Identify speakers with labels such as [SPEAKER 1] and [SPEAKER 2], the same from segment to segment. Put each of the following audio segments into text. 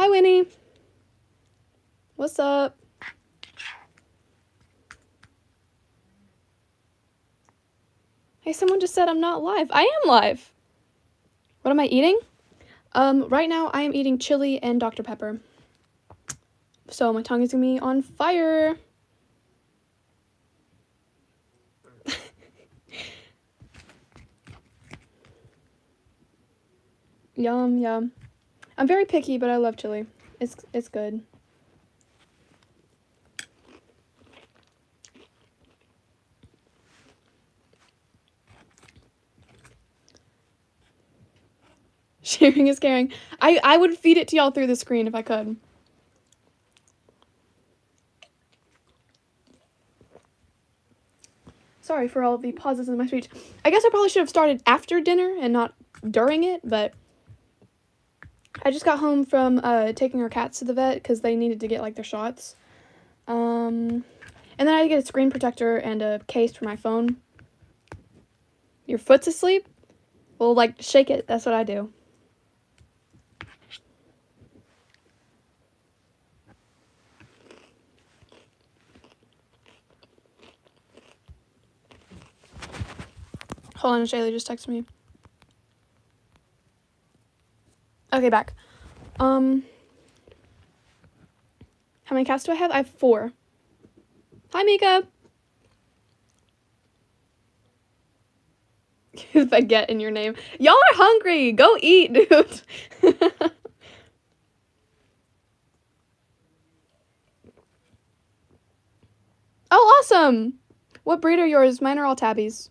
[SPEAKER 1] Hi, Winnie. What's up? Hey, someone just said I'm not live. I am live. What am I eating? Right now I am eating chili and Dr. Pepper. So my tongue is gonna be on fire. Yum, yum. I'm very picky, but I love chili. It's good. Sharing is caring. I would feed it to y'all through the screen if I could. Sorry for all the pauses in my speech. I guess I probably should have started after dinner and not during it, but I just got home from taking our cats to the vet because they needed to get like their shots. And then I had to get a screen protector and a case for my phone. Your foot's asleep? Well, like, shake it. That's what I do. Hold on, Shaylee just texted me. Okay, back. How many cats do I have? I have 4. Hi, Mika. Baguette in your name. Y'all are hungry. Go eat, dude. Oh, awesome. What breed are yours? Mine are all tabbies.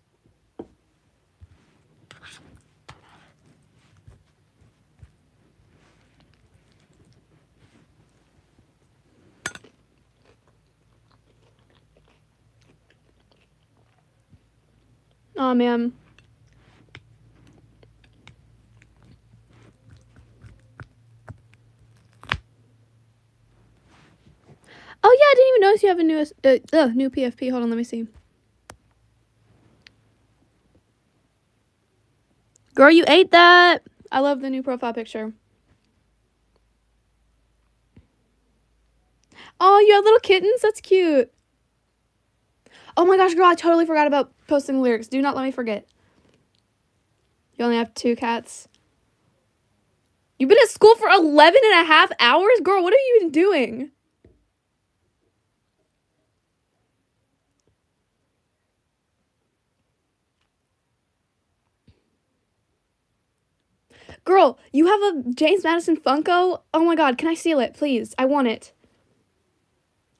[SPEAKER 1] Oh, man. Oh, yeah, I didn't even notice you have a new PFP. Hold on, let me see. Girl, you ate that. I love the new profile picture. Oh, you have little kittens? That's cute. Oh my gosh, girl, I totally forgot about posting lyrics. Do not let me forget. You only have 2 cats. You've been at school for 11 and a half hours? Girl, what have you been doing? Girl, you have a James Madison Funko? Oh my god, can I steal it, please? I want it.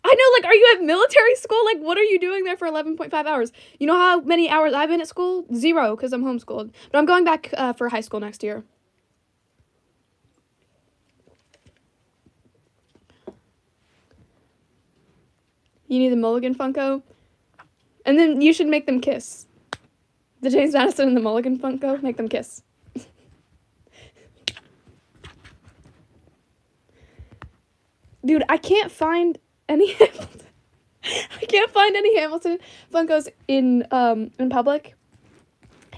[SPEAKER 1] I know, like, are you at military school? Like, what are you doing there for 11.5 hours? You know how many hours I've been at school? 0, because I'm homeschooled. But I'm going back for high school next year. You need the Mulligan Funko? And then you should make them kiss. The James Madison and the Mulligan Funko, make them kiss. Dude, I can't find any Hamilton Funkos in public.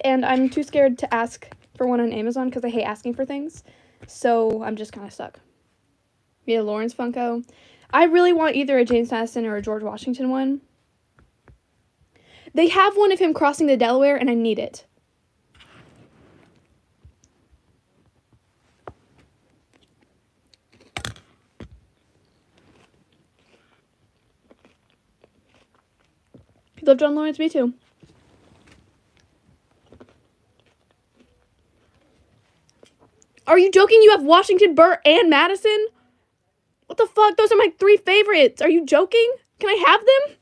[SPEAKER 1] And I'm too scared to ask for one on Amazon because I hate asking for things. So I'm just kind of stuck. Yeah, Lawrence Funko. I really want either a James Madison or a George Washington one. They have one of him crossing the Delaware, and I need it. You love John Lawrence? Me too. Are you joking? You have Washington, Burr, and Madison? What the fuck? Those are my 3 favorites. Are you joking? Can I have them?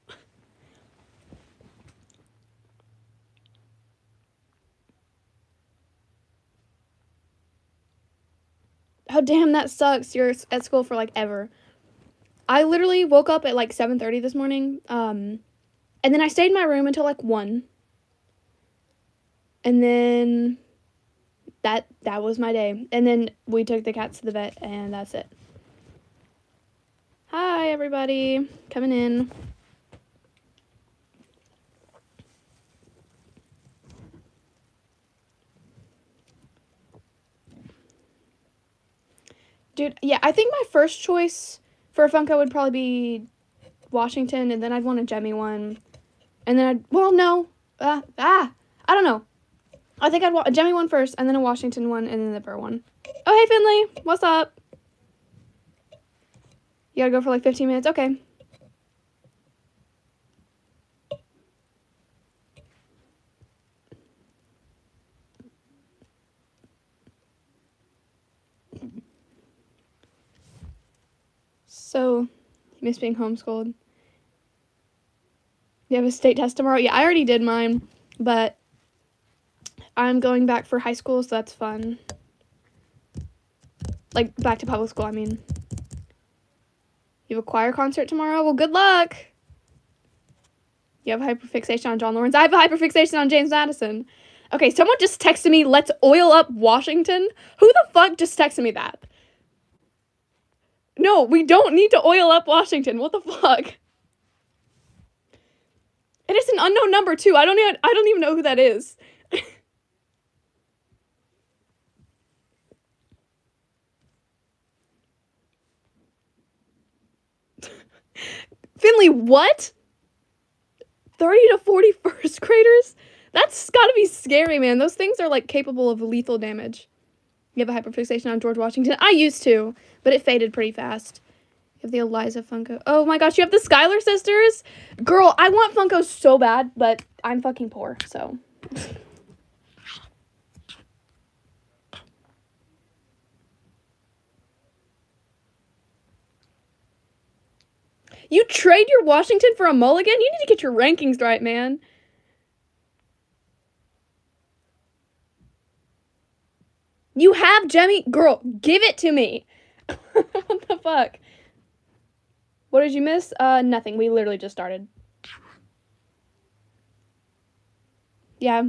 [SPEAKER 1] Oh, damn, that sucks. You're at school for, like, ever. I literally woke up at, like, 7:30 this morning, and then I stayed in my room until, like, 1. And then that was my day. And then we took the cats to the vet, and that's it. Hi, everybody. Coming in. Dude, yeah, I think my first choice for a Funko would probably be Washington, and then I'd want a Jemmy one. And then well, no. I don't know. I think I'd want a Jemmy one first, and then a Washington one, and then the Burr one. Oh, hey, Finley. What's up? You gotta go for like 15 minutes? Okay. So, you miss being homeschooled? You have a state test tomorrow? Yeah, I already did mine, but I'm going back for high school, so that's fun. Like, back to public school, I mean. You have a choir concert tomorrow? Well, good luck! You have a hyperfixation on John Lawrence. I have a hyperfixation on James Madison. Okay, someone just texted me, let's oil up Washington. Who the fuck just texted me that? No, we don't need to oil up Washington. What the fuck? It is an unknown number, too. I don't even know who that is. Finley, what? 30 to 40 first graders? That's gotta be scary, man. Those things are, like, capable of lethal damage. You have a hyperfixation on George Washington? I used to, but it faded pretty fast. You have the Eliza Funko. Oh my gosh, you have the Schuyler sisters? Girl, I want Funkos so bad, but I'm fucking poor, so. You trade your Washington for a mulligan? You need to get your rankings right, man. You have Jemmy? Girl, give it to me. What the fuck? What did you miss? Nothing. We literally just started. Yeah.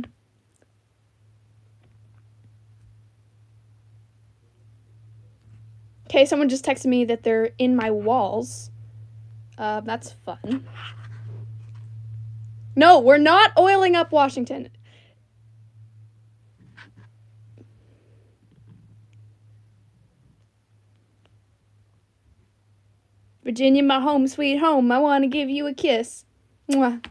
[SPEAKER 1] Okay, someone just texted me that they're in my walls. That's fun. No, we're not oiling up Washington. Virginia, my home, sweet home. I want to give you a kiss. Mwah.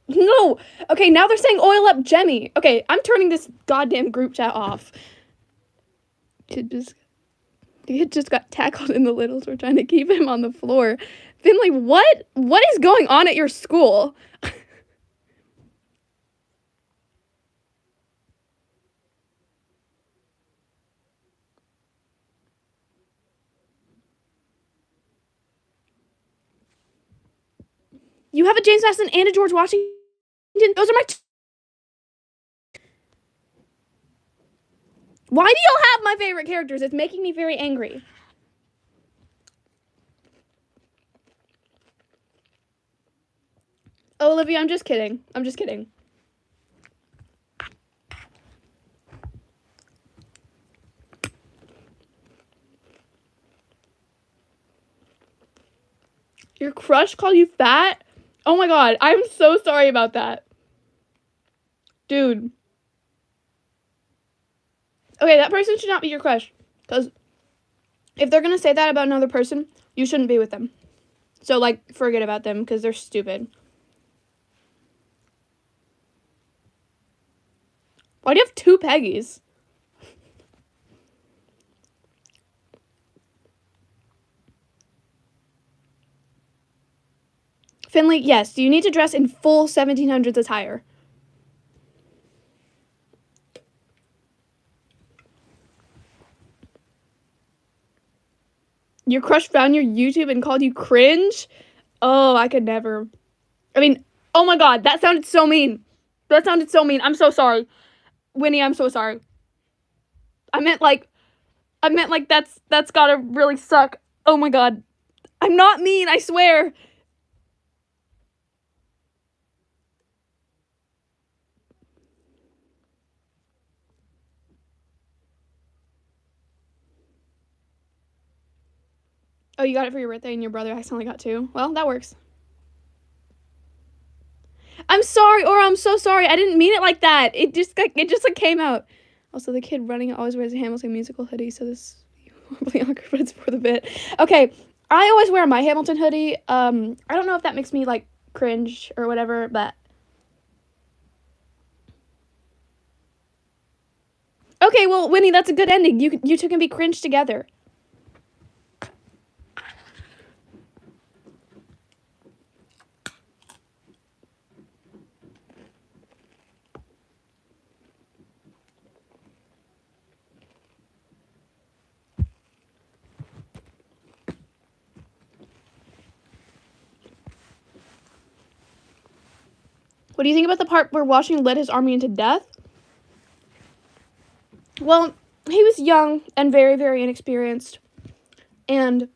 [SPEAKER 1] No! Okay, now they're saying oil up Jemmy. Okay, I'm turning this goddamn group chat off. Kid just got tackled in the littles. We're trying to keep him on the floor. Finley, what is going on at your school? You have a James Madison and a George Washington? Those are my Why do y'all have my favorite characters? It's making me very angry. Oh, Olivia, I'm just kidding. I'm just kidding. Your crush called you fat? Oh my god, I'm so sorry about that. Dude. Okay, that person should not be your crush. Because if they're going to say that about another person, you shouldn't be with them. So, like, forget about them because they're stupid. Why do you have 2 Peggies? Finley, yes, you need to dress in full 1700s attire. Your crush found your YouTube and called you cringe? Oh, I could never. I mean, oh my god, that sounded so mean. That sounded so mean. I'm so sorry. Winnie, I'm so sorry. I meant like that's gotta really suck. Oh my god. I'm not mean, I swear. Oh, you got it for your birthday and your brother accidentally got 2? Well, that works. I'm sorry, Aura, I'm so sorry. I didn't mean it like that. It just came out. Also, the kid running always wears a Hamilton musical hoodie, so this is horribly awkward, but it's for the bit. Okay, I always wear my Hamilton hoodie. I don't know if that makes me, like, cringe or whatever, but... Okay, well, Winnie, that's a good ending. You two can be cringe together. What do you think about the part where Washington led his army into death? Well, he was young and very, very inexperienced. And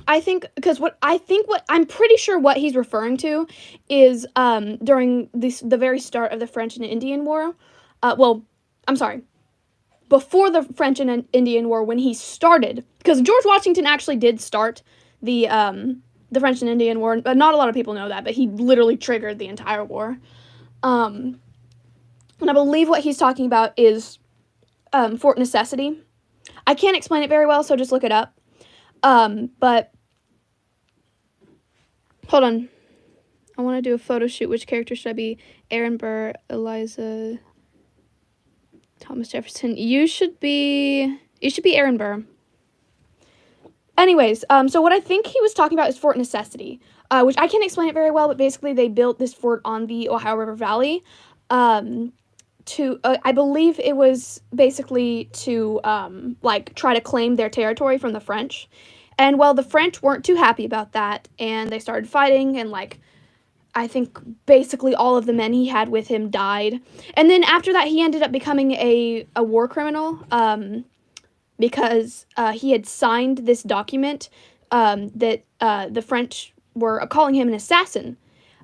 [SPEAKER 1] I think, because I'm pretty sure what he's referring to is during the very start of the French and Indian War. Well, I'm sorry. Before the French and Indian War, when he started, because George Washington actually did start the French and Indian War, but not a lot of people know that, but he literally triggered the entire war. And I believe what he's talking about is Fort Necessity. I can't explain it very well, so just look it up. But hold on. I want to do a photo shoot. Which character should I be? Aaron Burr, Eliza, Thomas Jefferson. You should be Aaron Burr. Anyways, so what I think he was talking about is Fort Necessity, which I can't explain it very well, but basically they built this fort on the Ohio River Valley, I believe it was basically to, like, try to claim their territory from the French. And, well, the French weren't too happy about that, and they started fighting, and, like, I think basically all of the men he had with him died. And then after that, he ended up becoming a war criminal, because he had signed this document that the French were calling him an assassin.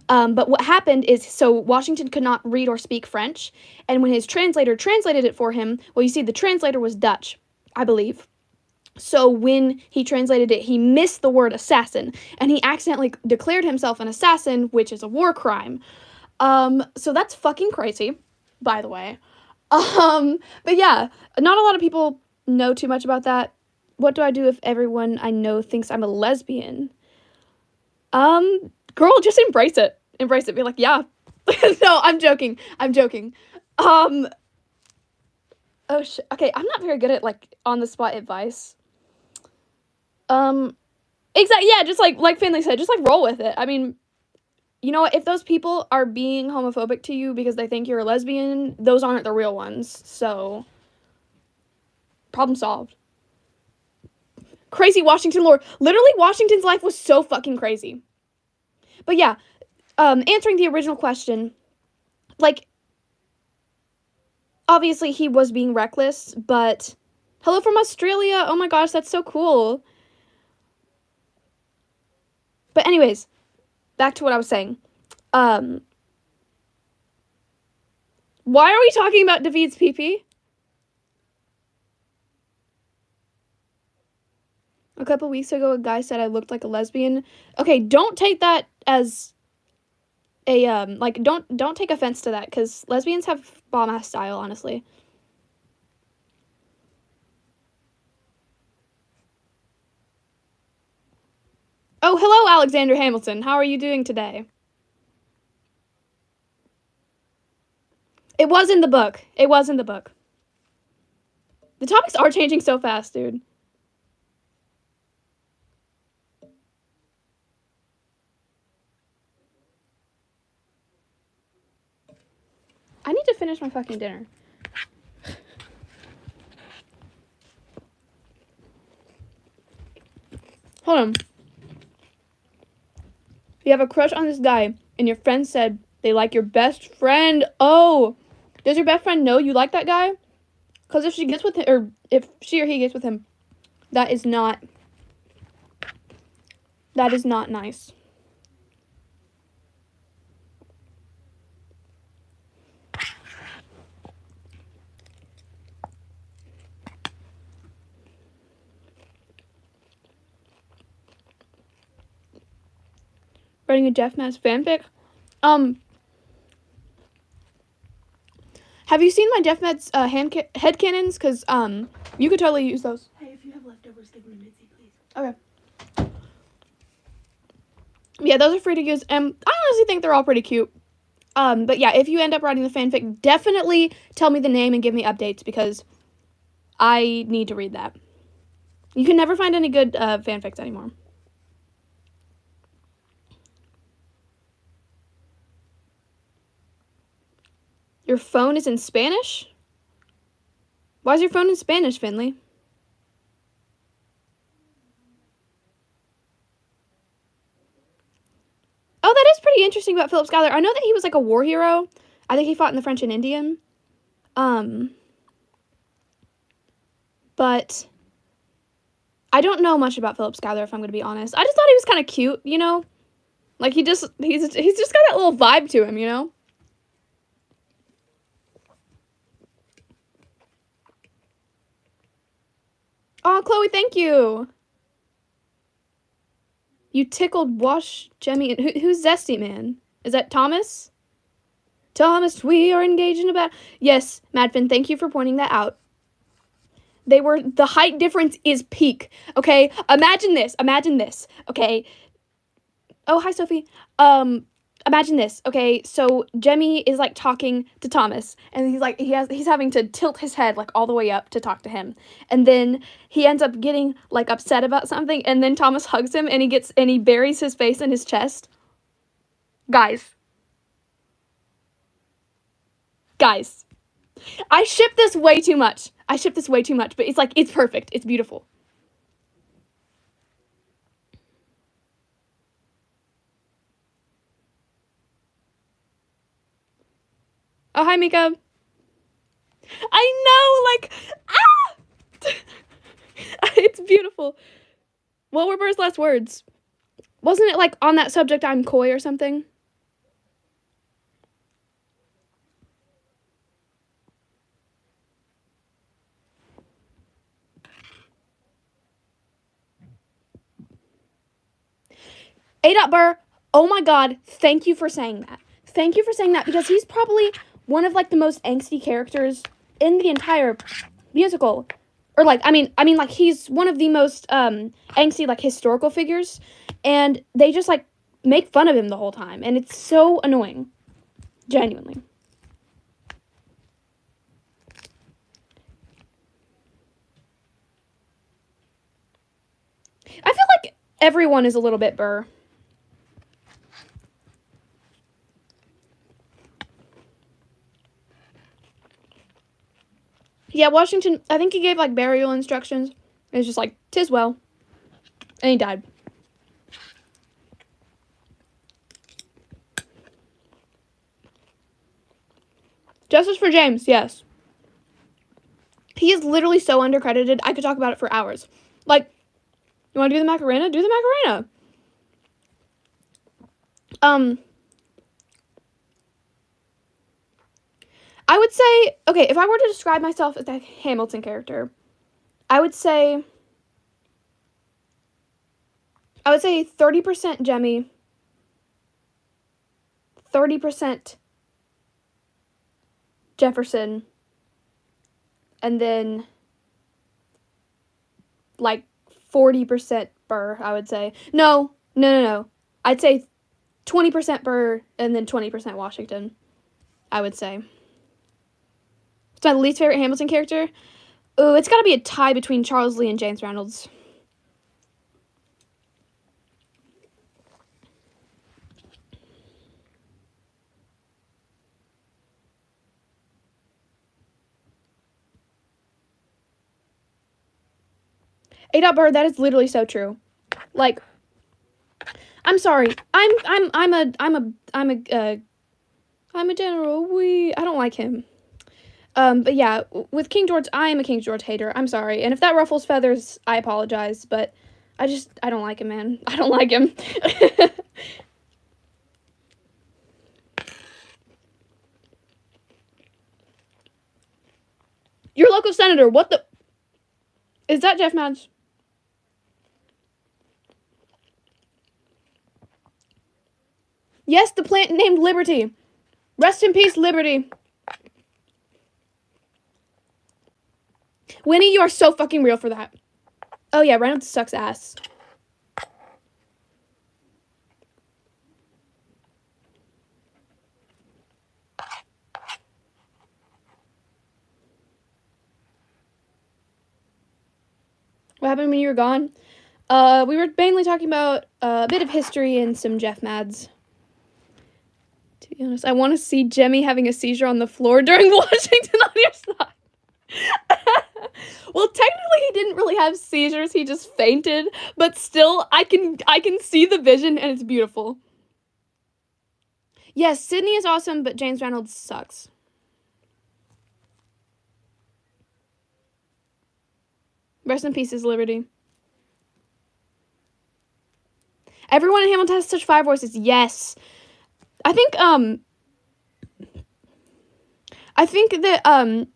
[SPEAKER 1] But what happened is, so Washington could not read or speak French, and when his translator translated it for him, well, you see, the translator was Dutch, I believe. So when he translated it, he missed the word assassin, and he accidentally declared himself an assassin, which is a war crime. So that's fucking crazy, by the way. But yeah, not a lot of people know too much about that. What do I do if everyone I know thinks I'm a lesbian? Girl, just embrace it. Embrace it. Be like, yeah. No, I'm joking. Oh, shit. Okay, I'm not very good at, like, on-the-spot advice. Exactly, yeah, just like Finley said, just, like, roll with it. I mean, you know what? If those people are being homophobic to you because they think you're a lesbian, those aren't the real ones. So, problem solved. Crazy Washington lore. Literally, Washington's life was so fucking crazy. But yeah, answering the original question, like, obviously he was being reckless, but hello from Australia. Oh my gosh, that's so cool. But anyways, back to what I was saying. Why are we talking about David's pee-pee? A couple weeks ago, a guy said I looked like a lesbian. Okay, don't take that as a, like, don't take offense to that, because lesbians have bomb-ass style, honestly. Oh, hello, Alexander Hamilton. How are you doing today? It was in the book. It was in the book. The topics are changing so fast, dude. I need to finish my fucking dinner. Hold on. You have a crush on this guy, and your friend said they like your best friend. Oh, does your best friend know you like that guy? Because if she gets with him, or if she or he gets with him, that is not nice. Writing a Jeff Mass fanfic? Have you seen my Jeff Med's head cannons? Because you could totally use those.
[SPEAKER 2] Hey, if you have leftovers, give them to Mitzi, please.
[SPEAKER 1] Okay. Yeah, those are free to use, and I honestly think they're all pretty cute. But yeah, if you end up writing the fanfic, definitely tell me the name and give me updates, because I need to read that. You can never find any good fanfics anymore. Your phone is in Spanish? Why is your phone in Spanish, Finley? Oh, that is pretty interesting about Philip Schuyler. I know that he was like a war hero. I think he fought in the French and Indian. But I don't know much about Philip Schuyler, if I'm going to be honest. I just thought he was kind of cute, you know? Like, he's just got that little vibe to him, you know? Oh, Chloe, thank you. You tickled Wash Jemmy. Who's Zesty Man? Is that Thomas? Thomas, we are engaged in a battle. Yes, Madfin, thank you for pointing that out. The height difference is peak, okay? Imagine this, okay? Oh, hi, Sophie. Imagine this, okay? So Jemmy is like talking to Thomas, and he's having to tilt his head like all the way up to talk to him, and then he ends up getting like upset about something, and then Thomas hugs him, and he buries his face in his chest. Guys, I ship this way too much. But it's perfect. It's beautiful. Oh, hi, Mika. I know, it's beautiful. What were Burr's last words? Wasn't it like on that subject, I'm coy or something? 𝙼𝙺, oh my god, thank you for saying that. Thank you for saying that, because he's probably one of like the most angsty characters in the entire musical. Or like, I mean like he's one of the most angsty like historical figures, and they just like make fun of him the whole time, and it's so annoying. Genuinely. I feel like everyone is a little bit Burr. Yeah, Washington, I think he gave like burial instructions. It's just like, 'tis well. And he died. Justice for James, yes. He is literally so undercredited. I could talk about it for hours. Like, you want to do the Macarena? Do the Macarena. I would say, okay, if I were to describe myself as a Hamilton character, I would say 30% Jemmy, 30% Jefferson, and then like 40% Burr, I would say. No. I'd say 20% Burr and then 20% Washington, I would say. It's my least favorite Hamilton character. Ooh, it's got to be a tie between Charles Lee and James Reynolds. 𝙼𝙺, that is literally so true. Like, I'm sorry. I'm a general. I don't like him. But yeah, with King George, I am a King George hater. I'm sorry. And if that ruffles feathers, I apologize. But I don't like him, man. I don't like him. Your local senator, what the? Is that Jeff Mads? Yes, the plant named Liberty. Rest in peace, Liberty. Winnie, you are so fucking real for that. Oh yeah, Reynolds sucks ass. What happened when you were gone? We were mainly talking about a bit of history and some Jeff Mads. To be honest, I want to see Jemmy having a seizure on the floor during Washington on your side. Well, technically he didn't really have seizures, he just fainted, but still I can see the vision and it's beautiful. Yes, Sydney is awesome, but James Reynolds sucks. Rest in peace, Liberty. Everyone in Hamilton has such fire voices. Yes. I think that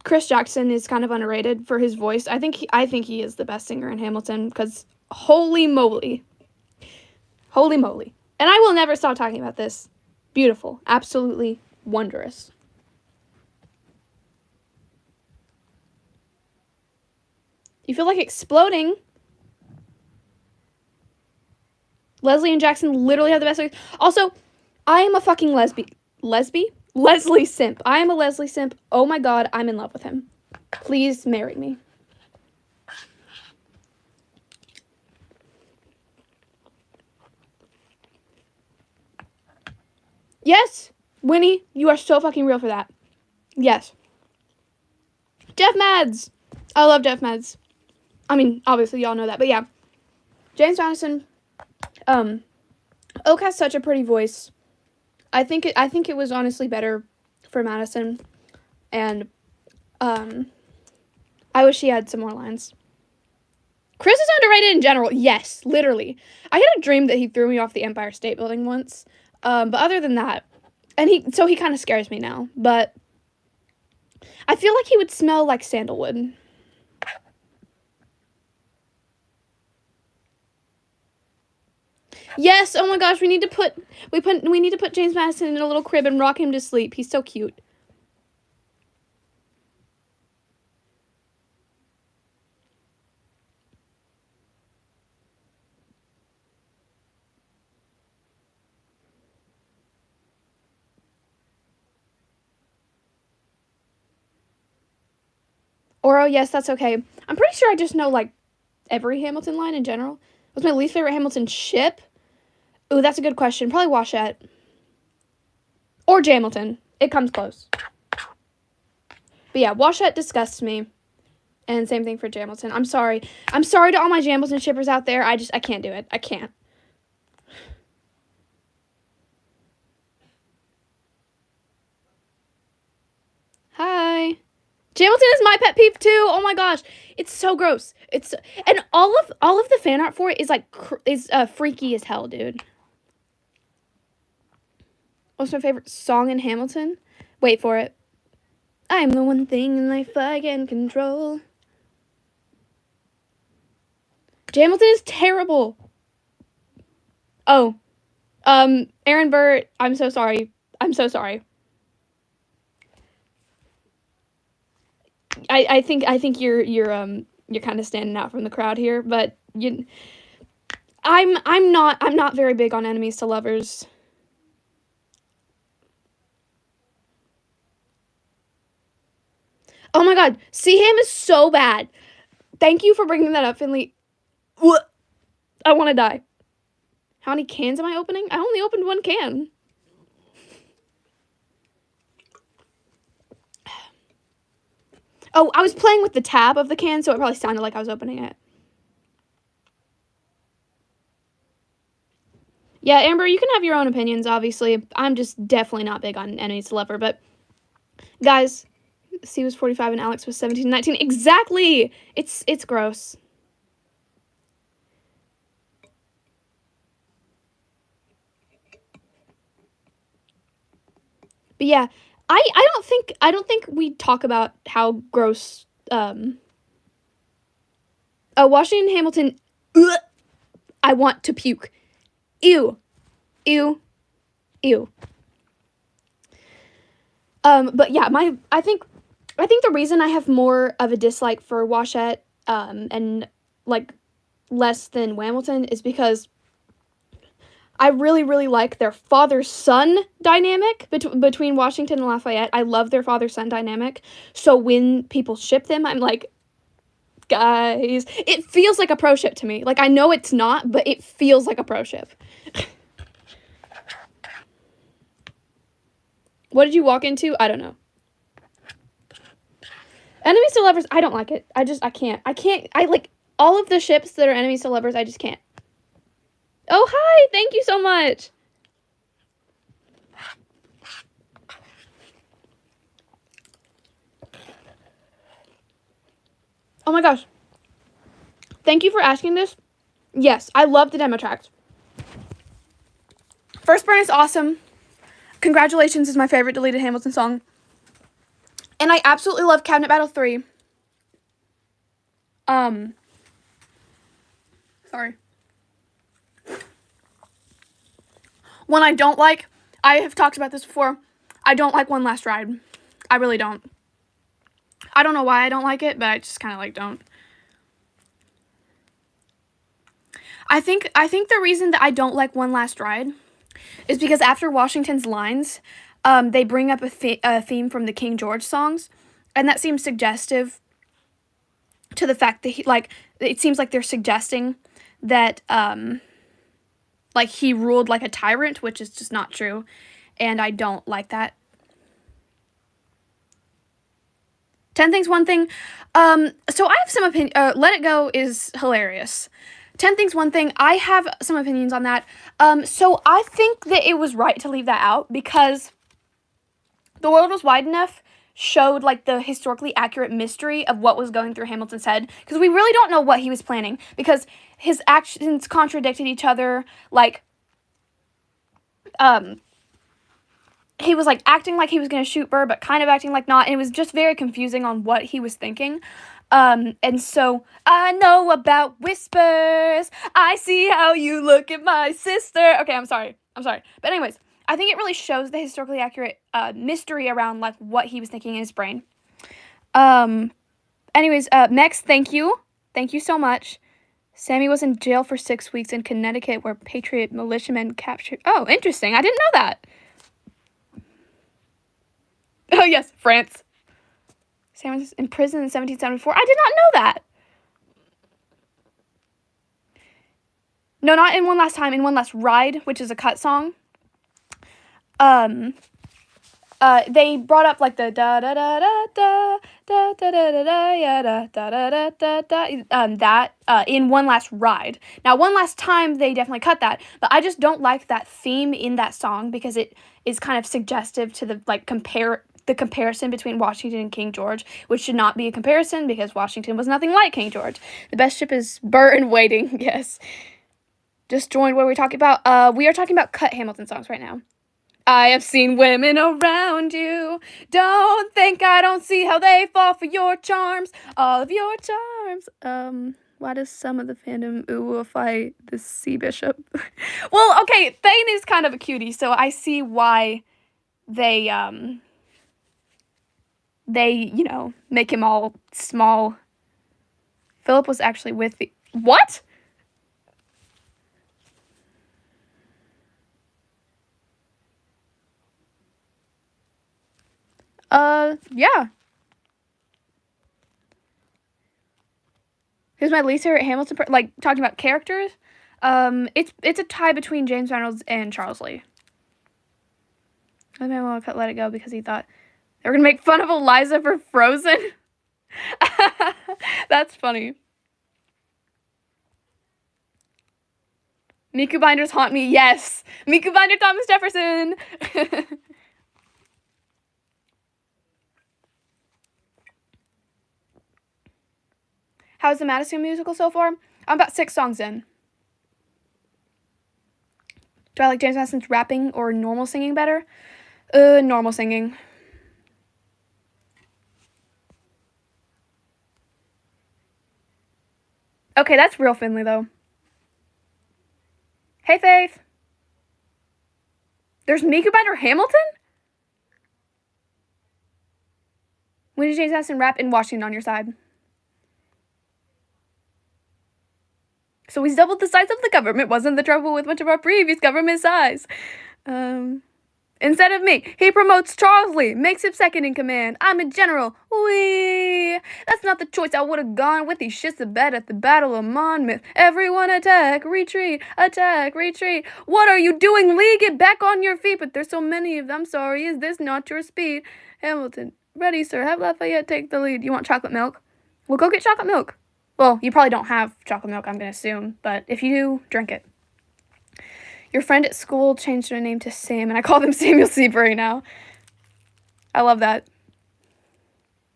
[SPEAKER 1] Chris Jackson is kind of underrated for his voice. I think he is the best singer in Hamilton because holy moly. Holy moly. And I will never stop talking about this. Beautiful. Absolutely wondrous. You feel like exploding. Leslie and Jackson literally have the best. Also, I am a fucking Leslie simp. I am a Leslie simp. Oh my god, I'm in love with him. Please marry me. Yes, Winnie, you are so fucking real for that. Yes. Jeff Mads. I love Jeff Mads. I mean, obviously y'all know that, but yeah. James Madison. Oak has such a pretty voice. I think it was honestly better for Madison, and I wish he had some more lines. Chris is underrated in general. Yes, literally. I had a dream that he threw me off the Empire State Building once. But other than that, and he kind of scares me now. But I feel like he would smell like sandalwood. Yes, oh my gosh, we need to put James Madison in a little crib and rock him to sleep. He's so cute. Oro, yes, that's okay. I'm pretty sure I just know, like, every Hamilton line in general. What's my least favorite Hamilton ship? Ooh, that's a good question. Probably Washette. Or Jamilton. It comes close. But yeah, Washette disgusts me. And same thing for Jamilton. I'm sorry. I'm sorry to all my Jamilton shippers out there. I can't do it. I can't. Hi. Jamilton is my pet peeve too. Oh my gosh. It's so gross. And all of the fan art for it is like freaky as hell, dude. What's my favorite song in Hamilton? Wait for it. I'm the one thing in life I can control. Jamilton is terrible. Oh. Aaron Burr, I'm so sorry. I'm so sorry. I think you're kind of standing out from the crowd here, but I'm not very big on enemies to lovers. Oh my god, Seaham is so bad. Thank you for bringing that up, Finley. I want to die. How many cans am I opening? I only opened one can. Oh, I was playing with the tab of the can, so it probably sounded like I was opening it. Yeah, Amber, you can have your own opinions, obviously. I'm just definitely not big on enemies to lover, but guys, C was 45 and Alex was 17 and 19. Exactly! It's gross. But yeah, I don't think we talk about how gross Washington Hamilton. I want to puke. Ew. Ew. Ew. But yeah, I think I think the reason I have more of a dislike for 𝙼𝙴, and, like, less than 𝙼𝙀 is because I really, really like their father-son dynamic between Washington and Lafayette. I love their father-son dynamic. So when people ship them, I'm like, guys, it feels like a pro ship to me. Like, I know it's not, but it feels like a pro ship. What did you walk into? I don't know. Enemies to lovers, I don't like it. I can't. I like all of the ships that are enemies to lovers, I just can't. Oh, hi! Thank you so much! Oh my gosh. Thank you for asking this. Yes, I love the demo tracks. First Burn is awesome. Congratulations is my favorite deleted Hamilton song. And I absolutely love Cabinet Battle 3. Sorry. One I don't like, I have talked about this before, I don't like One Last Ride. I really don't. I don't know why I don't like it, but I just kind of like don't. I think the reason that I don't like One Last Ride is because after Washington's lines, they bring up a theme from the King George songs, and that seems suggestive to the fact that it seems like they're suggesting that, like, he ruled like a tyrant, which is just not true, and I don't like that. 10 Things, One Thing. So I have some opinion. Let It Go is hilarious. 10 Things, One Thing. I have some opinions on that. So I think that it was right to leave that out because The World Was Wide Enough showed, like, the historically accurate mystery of what was going through Hamilton's head, because we really don't know what he was planning, because his actions contradicted each other. Like, he was, like, acting like he was going to shoot Burr, but kind of acting like not, and it was just very confusing on what he was thinking. And so, I know about whispers, I see how you look at my sister. Okay, I'm sorry. But anyways, I think it really shows the historically accurate mystery around, like, what he was thinking in his brain. Anyways, Mex, thank you. Thank you so much. Sammy was in jail for 6 weeks in Connecticut where Patriot militiamen captured... Oh, interesting. I didn't know that. Oh, yes, France. Sammy was in prison in 1774. I did not know that. No, not in One Last Time. In One Last Ride, which is a cut song. They brought up, like, the da da da da da da da da da da ya da da da da da that in One Last Ride. Now, One Last Time, they definitely cut that, but I just don't like that theme in that song because it is kind of suggestive to the, like, comparison between Washington and King George, which should not be a comparison because Washington was nothing like King George. The best ship is Burr and Waiting, yes. Just joined what we're talking about. We are talking about cut Hamilton songs right now. I have seen women around you. Don't think I don't see how they fall for your charms. All of your charms. Why does some of the fandom ooify the sea bishop? Well, okay, Thane is kind of a cutie, so I see why they, you know, make him all small. Philip was actually with the... What? Yeah. Who's my least favorite Hamilton, like, talking about characters? It's a tie between James Reynolds and Charles Lee. I may want to Let It Go because he thought they were going to make fun of Eliza for Frozen. That's funny. Miku binders haunt me, yes. Miku binder Thomas Jefferson. How's the Madison musical so far? I'm about 6 songs in. Do I like James Madison's rapping or normal singing better? Normal singing. Okay, that's real Finley, though. Hey, Faith. There's Miku Binder Hamilton? When did James Madison rap? In Washington on your side. So he's doubled the size of the government. Wasn't the trouble with much of our previous government size? Instead of me, he promotes Charles Lee, makes him second in command. I'm a general. Wee! That's not the choice I would have gone with. He shits the bed at the Battle of Monmouth. Everyone attack, retreat, attack, retreat. What are you doing, Lee? Get back on your feet. But there's so many of them. Sorry, is this not your speed? Hamilton, ready, sir. Have Lafayette take the lead. You want chocolate milk? Well, go get chocolate milk. Well, you probably don't have chocolate milk, I'm going to assume. But if you do, drink it. Your friend at school changed her name to Sam, and I call them Samuel Seabury now. I love that.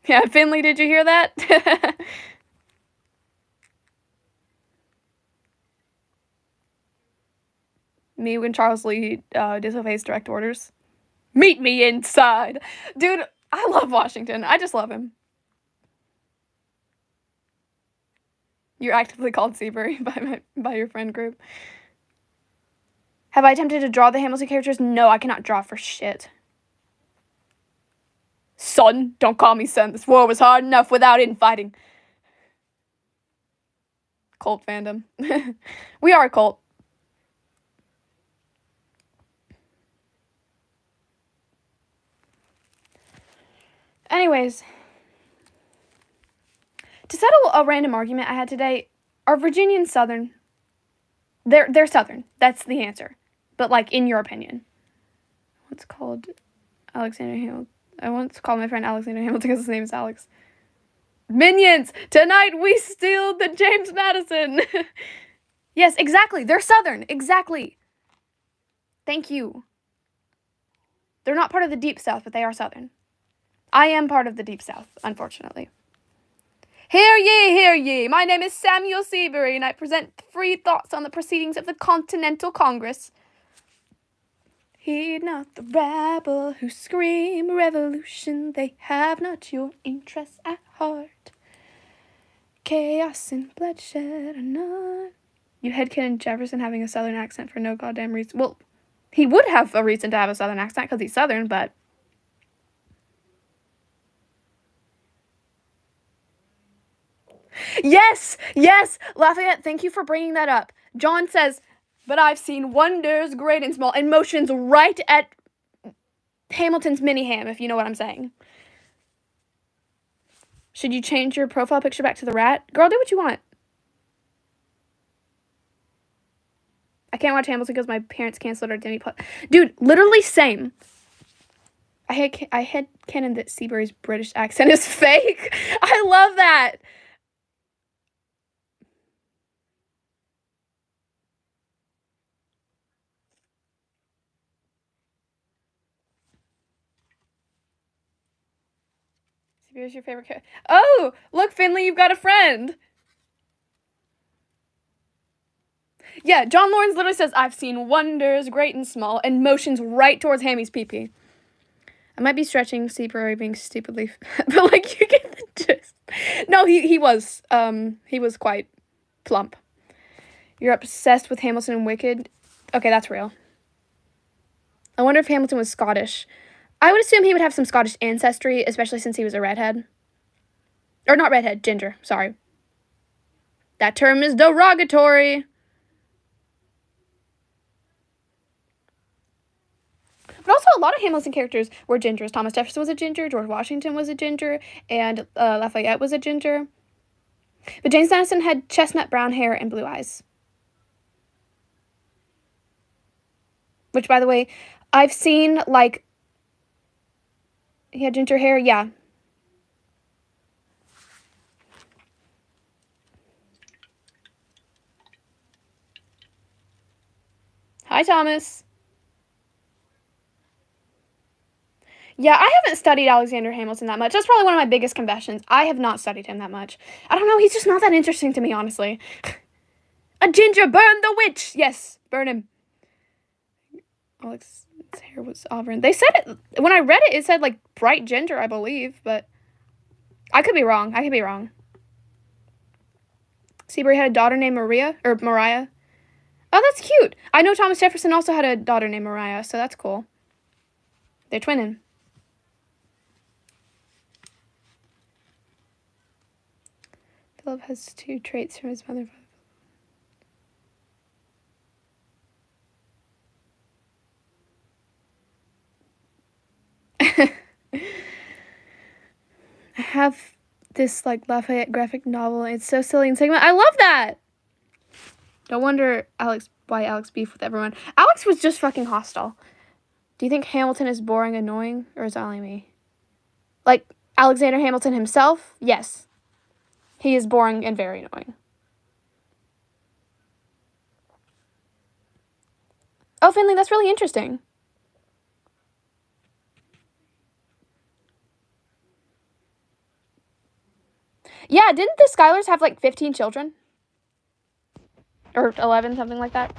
[SPEAKER 1] Yeah, Finley, did you hear that? Me when Charles Lee disobeys direct orders. Meet me inside. Dude, I love Washington. I just love him. You're actively called Seabury by your friend group. Have I attempted to draw the Hamilton characters? No, I cannot draw for shit. Son, don't call me son. This war was hard enough without infighting. Cult fandom. We are a cult. Anyways, to settle a random argument I had today, are Virginians Southern? They're Southern. That's the answer. But, like, in your opinion. What's called Alexander Hamilton? I once called my friend Alexander Hamilton because his name is Alex. Minions! Tonight we steal the James Madison! Yes, exactly. They're Southern. Exactly. Thank you. They're not part of the Deep South, but they are Southern. I am part of the Deep South, unfortunately. Hear ye, hear ye! My name is Samuel Seabury, and I present free thoughts on the proceedings of the Continental Congress. Heed not the rabble who scream revolution. They have not your interests at heart. Chaos and bloodshed are not. You headcanon Jefferson having a Southern accent for no goddamn reason. Well, he would have a reason to have a Southern accent because he's Southern, but... Yes! Yes! Lafayette, thank you for bringing that up. John says, but I've seen wonders great and small and motions right at Hamilton's mini-ham, if you know what I'm saying. Should you change your profile picture back to the rat? Girl, do what you want. I can't watch Hamilton because my parents canceled our Disney Plus. Dude, literally same. I had canon that Seabury's British accent is fake. I love that. Seabury's your favorite character. Oh, look, Finley, you've got a friend. Yeah, John Lawrence literally says, I've seen wonders, great and small, and motions right towards Hammy's pee-pee. I might be stretching Seabury being stupidly... but, like, you get the gist. No, he was quite plump. You're obsessed with Hamilton and Wicked? Okay, that's real. I wonder if Hamilton was Scottish. I would assume he would have some Scottish ancestry, especially since he was a redhead. Or not redhead, ginger, sorry. That term is derogatory. But also, a lot of Hamilton characters were gingers. Thomas Jefferson was a ginger, George Washington was a ginger, and Lafayette was a ginger. But James Madison had chestnut brown hair and blue eyes. Which, by the way, I've seen, like, he had ginger hair, yeah. Hi, Thomas. Yeah, I haven't studied Alexander Hamilton that much. That's probably one of my biggest confessions. I have not studied him that much. I don't know, he's just not that interesting to me, honestly. A ginger, burn the witch! Yes, burn him. Alex's hair was auburn. They said it, when I read it, it said, like, bright ginger, I believe, but I could be wrong. Seabury had a daughter named Mariah. Oh, that's cute. I know Thomas Jefferson also had a daughter named Mariah, so that's cool. They're twinning. Philip has 2 traits from his mother. I have this like Lafayette graphic novel. It's so silly and segment. I love that. No wonder why Alex beefed with everyone. Alex was just fucking hostile. Do you think Hamilton is boring, annoying, or is that only me? Like Alexander Hamilton himself? Yes. He is boring and very annoying. Oh, Finley, that's really interesting. Yeah, didn't the Schuyler's have like 15 children? Or 11, something like that?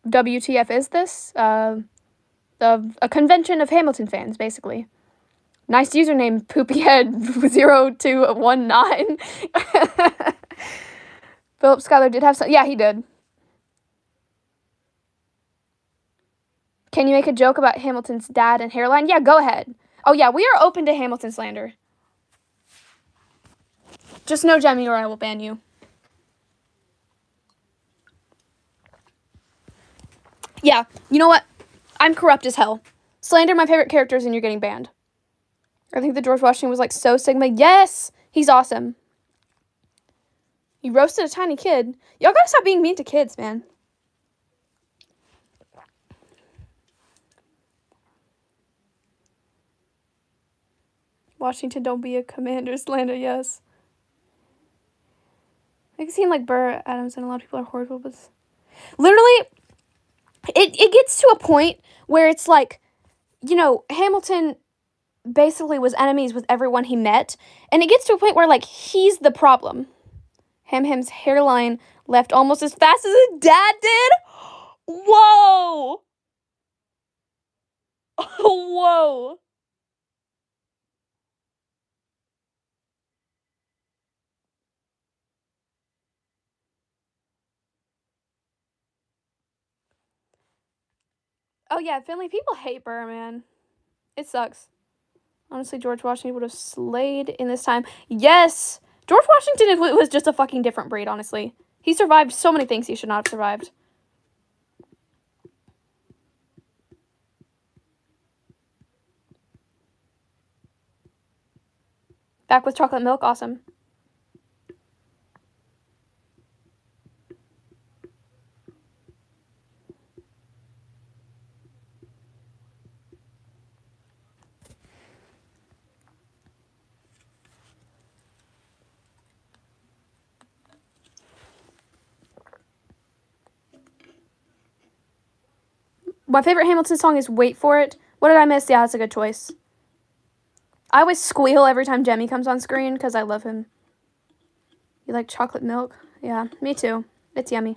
[SPEAKER 1] WTF is this? A convention of Hamilton fans, basically. Nice username, poopyhead0219. Philip Schuyler did have some. Yeah, he did. Can you make a joke about Hamilton's dad and hairline? Yeah, go ahead. Oh, yeah, we are open to Hamilton slander. Just no Jemmy or I will ban you. Yeah, you know what? I'm corrupt as hell. Slander my favorite characters and you're getting banned. I think that George Washington was like so Sigma. Yes, he's awesome. You roasted a tiny kid. Y'all gotta stop being mean to kids, man. Washington, don't be a commander. Slander, yes. I can see like Burr, Adams, and a lot of people are horrible, but literally, it gets to a point where it's like, you know, Hamilton basically was enemies with everyone he met, and it gets to a point where like he's the problem. Ham's hairline left almost as fast as his dad did. Whoa. Whoa. Oh yeah, Finley, people hate Burr, man. It sucks. Honestly, George Washington would have slayed in this time. Yes! George Washington was just a fucking different breed, honestly. He survived so many things he should not have survived. Back with chocolate milk, awesome. My favorite Hamilton song is Wait For It. What did I miss? Yeah, that's a good choice. I always squeal every time Jemmy comes on screen because I love him. You like chocolate milk? Yeah, me too. It's yummy.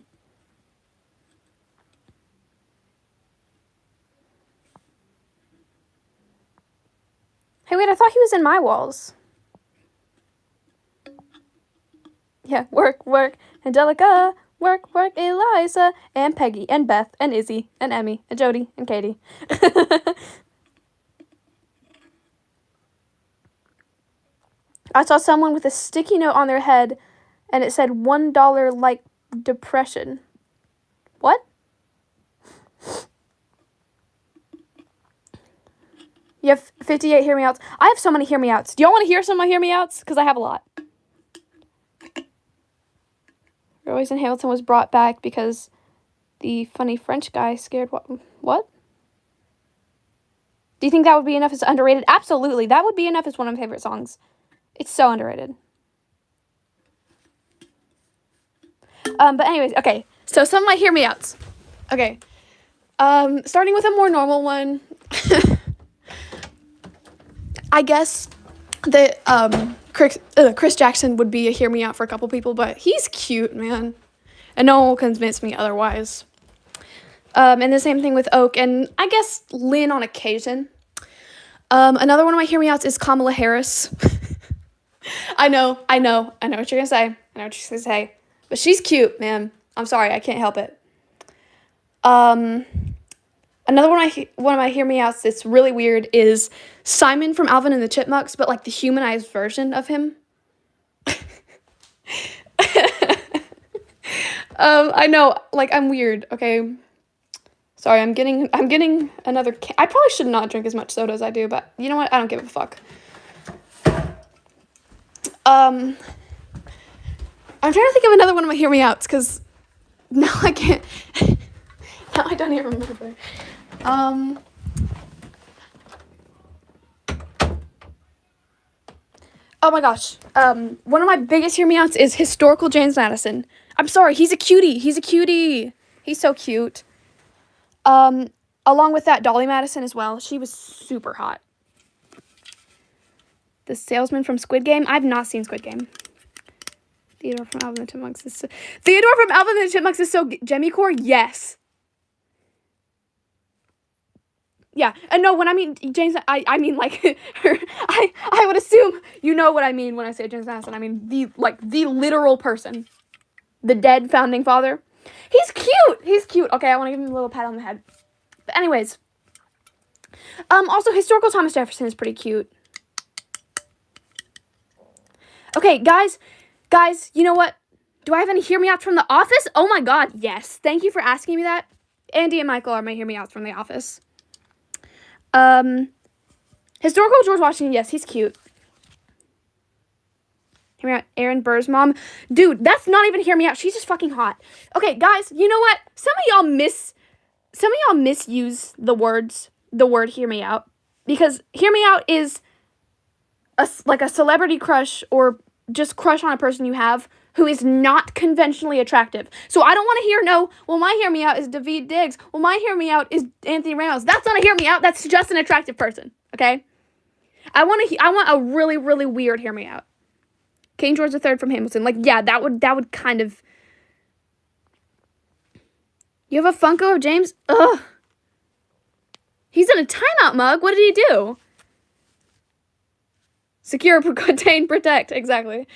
[SPEAKER 1] Hey, wait, I thought he was in my walls. Yeah, work, Angelica, work, Eliza, and Peggy, and Beth, and Izzy, and Emmy, and Jody, and Katie. I saw someone with a sticky note on their head, and it said $1 like depression. What? You have 58 hear me outs. I have so many hear me outs. Do y'all want to hear some of my hear me outs? Because I have a lot. Royce and Hamilton was brought back because the funny French guy scared what? Do you think that would be enough as underrated? Absolutely. That would be enough as one of my favorite songs. It's so underrated. But anyways, okay. So some of my hear me outs. Okay. Starting with a more normal one. I guess that Chris Jackson would be a hear me out for a couple people, but he's cute, man. And no one will convince me otherwise. And the same thing with Oak, and I guess Lynn on occasion. Another one of my hear me outs is Kamala Harris. I know what you're gonna say. But she's cute, man. I'm sorry, I can't help it. Another one of my hear me outs that's really weird is Simon from Alvin and the Chipmunks, but like the humanized version of him. I know, like, I'm weird, okay? Sorry, I'm getting another I probably should not drink as much soda as I do, but you know what? I don't give a fuck. I'm trying to think of another one of my hear me outs, because now I can't. Now I don't even remember. Oh my gosh. One of my biggest hear me outs is historical James Madison. I'm sorry, he's a cutie. He's a cutie. He's so cute. Along with that, Dolly Madison as well. She was super hot. The salesman from Squid Game. I've not seen Squid Game. Theodore from Alvin and the Chipmunks is so... Theodore from Alvin and the Chipmunks is so... Jemmycore? Yes. Yeah. And no, when I mean James... I mean, like... I would assume you know what I mean when I say James Madison. I mean the literal person. The dead founding father. He's cute. He's cute. Okay, I want to give him a little pat on the head. But anyways. Also, historical Thomas Jefferson is pretty cute. Okay, guys, you know what? Do I have any hear me outs from The Office? Oh my god, yes. Thank you for asking me that. Andy and Michael are my hear me outs from The Office. Historical George Washington, yes, he's cute. Hear me out, Aaron Burr's mom. Dude, that's not even hear me out. She's just fucking hot. Okay, guys, you know what? Some of y'all misuse the word hear me out. Because hear me out is like a celebrity crush or just crush on a person you have who is not conventionally attractive. So I don't want to hear, no, well, my hear me out is Daveed Diggs. Well, my hear me out is Anthony Ramos. That's not a hear me out. That's just an attractive person, okay? I want a really, really weird hear me out. King George III from Hamilton. Like, yeah, that would kind of... You have a Funko of James? Ugh. He's in a timeout mug. What did he do? Secure, contain, protect. Exactly.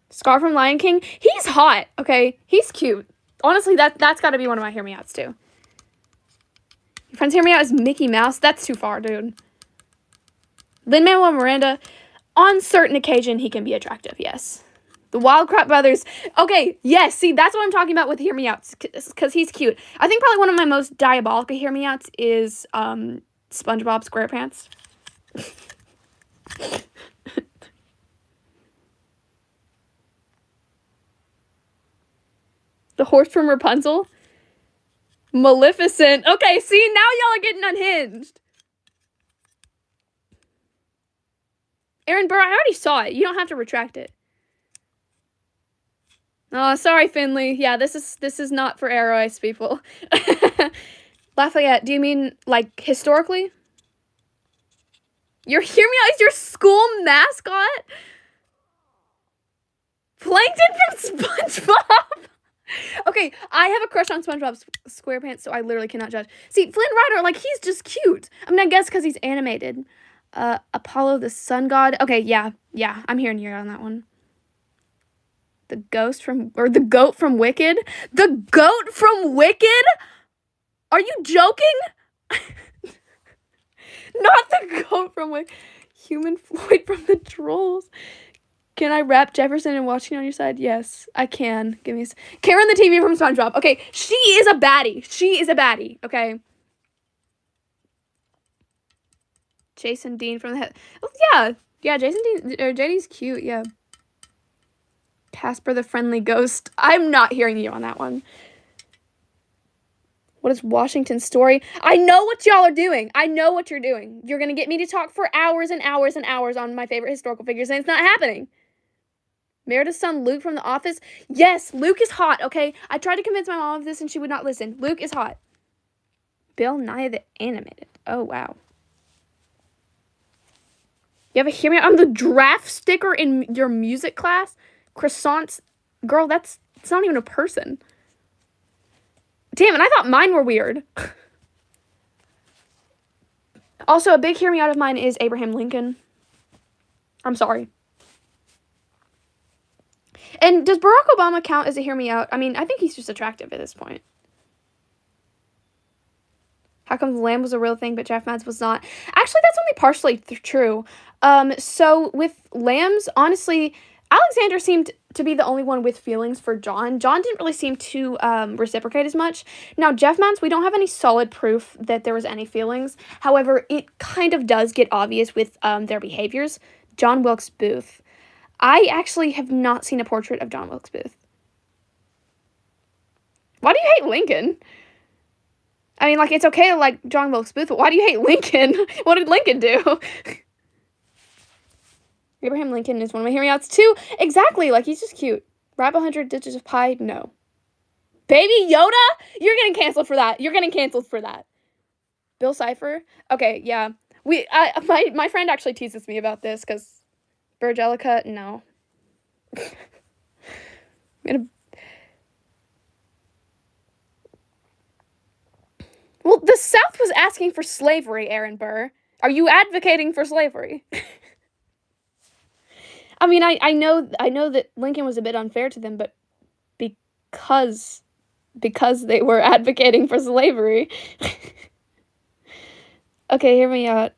[SPEAKER 1] Scar from Lion King. He's hot, okay? He's cute. Honestly, that's got to be one of my hear me outs, too. Your friends hear me out is Mickey Mouse. That's too far, dude. Lin-Manuel Miranda. On certain occasion, he can be attractive, yes. The Wildcrap Brothers. Okay, yes, see, that's what I'm talking about with hear me outs, because he's cute. I think probably one of my most diabolical hear me outs is SpongeBob SquarePants. The horse from Rapunzel. Maleficent. Okay, see, now y'all are getting unhinged. Aaron Burr, I already saw it. You don't have to retract it. Oh, sorry, Finley. Yeah, this is not for Arrow Ice people. Lafayette, do you mean, like, historically? Your hear me out is your school mascot? Plankton from SpongeBob? Okay, I have a crush on SpongeBob SquarePants, so I literally cannot judge. See, Flynn Rider, like, he's just cute. I mean, I guess because he's animated. Apollo the Sun God. Okay, yeah, I'm hearing you on that one. The goat from Wicked? The goat from Wicked? Are you joking? Not the goat from Wicked. Human Floyd from the Trolls. Can I rap Jefferson and Watching on Your Side? Yes, I can. Give me Karen the TV from SpongeBob. Okay, she is a baddie. Okay. Jason Dean from the... Oh, yeah, Jason Dean, or JD's cute, yeah. Casper the Friendly Ghost. I'm not hearing you on that one. What is Washington's story? I know what y'all are doing. I know what you're doing. You're going to get me to talk for hours and hours and hours on my favorite historical figures, and it's not happening. Meredith's son, Luke from The Office. Yes, Luke is hot, okay? I tried to convince my mom of this, and she would not listen. Luke is hot. Bill Nye the Animated. Oh, wow. You ever hear me? I'm the draft sticker in your music class? Croissants. Girl, it's not even a person. Damn it, I thought mine were weird. Also, a big hear me out of mine is Abraham Lincoln. I'm sorry. And does Barack Obama count as a hear me out? I mean, I think he's just attractive at this point. How come the lamb was a real thing, but Jeff Mads was not? Actually, that's only partially true. So with lambs, honestly, Alexander seemed to be the only one with feelings for John. John didn't really seem to reciprocate as much. Now, Jeff Mads, we don't have any solid proof that there was any feelings. However, it kind of does get obvious with their behaviors. John Wilkes Booth. I actually have not seen a portrait of John Wilkes Booth. Why do you hate Lincoln? I mean, like, it's okay to like John Wilkes Booth, but why do you hate Lincoln? What did Lincoln do? Abraham Lincoln is one of my hearing outs, too. Exactly, like, he's just cute. Rap 100 Ditches of Pie? No. Baby Yoda? You're getting canceled for that. You're getting canceled for that. Bill Cipher? Okay, yeah. My friend actually teases me about this, because 𝙼𝙴𝚂, no. I'm gonna... Well, the South was asking for slavery, Aaron Burr. Are you advocating for slavery? I mean, I know that Lincoln was a bit unfair to them, but because they were advocating for slavery. Okay, hear me out.